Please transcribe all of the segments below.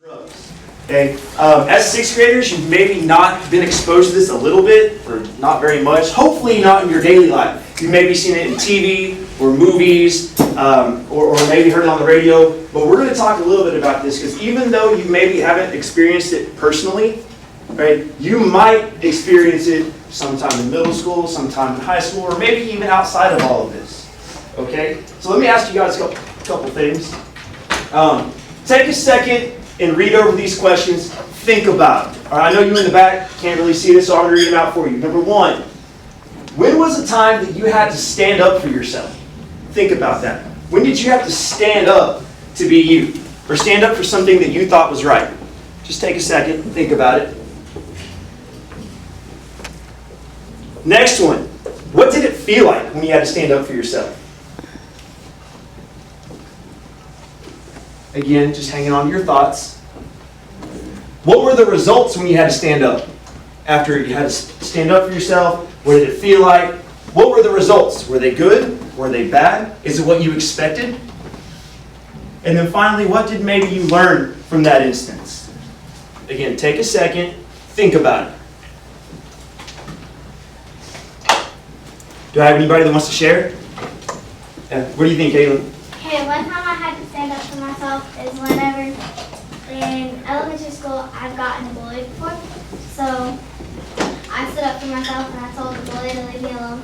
Okay, as sixth graders, you've maybe not been exposed to this a little bit, or not very much. Hopefully not in your daily life. You've maybe seen it in TV or movies, or maybe heard it on the radio. But we're going to talk a little bit about this because even though you maybe haven't experienced it personally, right, you might experience it sometime in middle school, sometime in high school, or maybe even outside of all of this. Okay, so let me ask you guys a couple things. Take a second and read over these questions. Think about it. All right, I know you in the back can't really see this, so I'm going to read them out for you. Number one, when was the time that you had to stand up for yourself? Think about that. When did you have to stand up to be you? Or stand up for something that you thought was right? Just take a second and think about it. Next one, what did it feel like when you had to stand up for yourself? Again, just hanging on to your thoughts. What were the results when you had to stand up? After you had to stand up for yourself, what did it feel like? What were the results? Were they good? Were they bad? Is it what you expected? And then finally, what did maybe you learn from that instance? Again, take a second, think about it. Do I have anybody that wants to share? Yeah. What do you think, Caitlin? Okay, one time I had to stand up for myself is whenever in elementary school I've gotten bullied before. So I stood up for myself and I told the bully to leave me alone.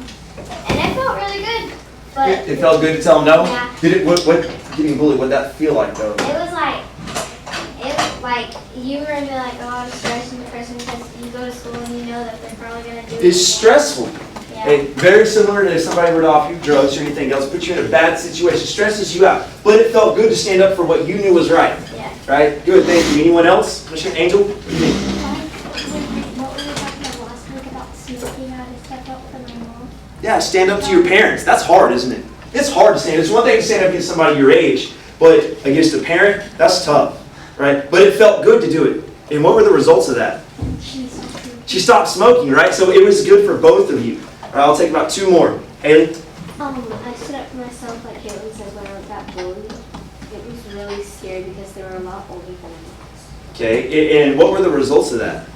And it felt really good. But it felt good to tell them no? Yeah. Did it? What getting bullied? What did that feel like though? It was like you were gonna be like, oh, I'm stressed and depressed because you go to school and you know that they're probably gonna do it. It's stressful. Yeah. Hey, very similar to if somebody were to offer you drugs or anything else, put you in a bad situation, stresses you out. But it felt good to stand up for what you knew was right. Yeah. Right? Good, thank you. Anyone else? Mr. Angel? What do you think? What were you talking about last week about smoking? How to step up for my mom? Yeah, stand up to your parents. That's hard, isn't it? It's hard to stand. It's one thing to stand up against somebody your age, but against a parent, that's tough. Right? But it felt good to do it. And what were the results of that? She stopped smoking, right? So it was good for both of you. All right, I'll take about two more. Haley? I stood up for myself, like Caitlin said, when I got bullied. It was really scary because they were a lot older than us. Okay, and what were the results of that?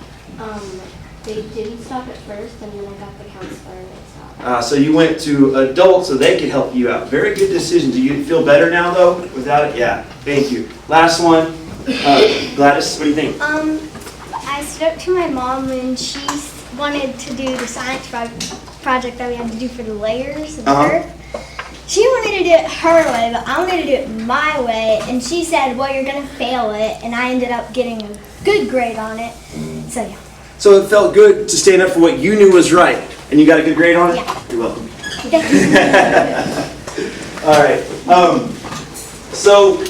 They didn't stop at first, and then I got the counselor and they stopped. So you went to adults so they could help you out. Very good decision. Do you feel better now, though, without it? Yeah, thank you. Last one. Gladys, what do you think? I stood up to my mom when she wanted to do the science project that we had to do for the layers of Earth. She wanted to do it her way, but I wanted to do it my way, and she said, well, you're going to fail it, and I ended up getting a good grade on it. So, yeah. So it felt good to stand up for what you knew was right, and you got a good grade on it? Yeah. You're welcome. Thank you. All right. So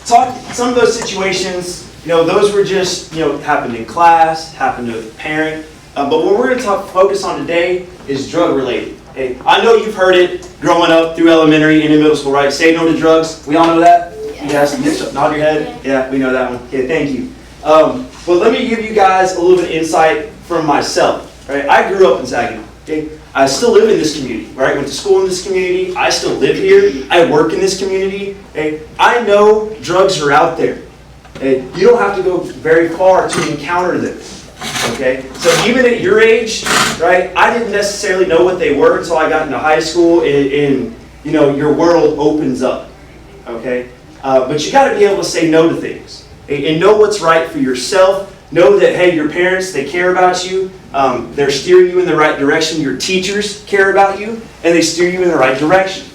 talk some of those situations. Those were just happened in class, happened to a parent. But what we're going to focus on today is drug related. Okay? I know you've heard it growing up through elementary and in middle school, right? Say no to drugs. We all know that. Yes. Nod your head. Yeah, we know that one. Okay, thank you. But let me give you guys a little bit of insight from myself. Right? I grew up in Saginaw. Okay? I still live in this community. Right? Went to school in this community. I still live here. I work in this community. Okay? I know drugs are out there. Okay? You don't have to go very far to encounter this. Okay? So even at your age, right? I didn't necessarily know what they were until I got into high school, and your world opens up. Okay? But you got to be able to say no to things and know what's right for yourself. Know that, hey, your parents, they care about you. They're steering you in the right direction. Your teachers care about you, and they steer you in the right direction.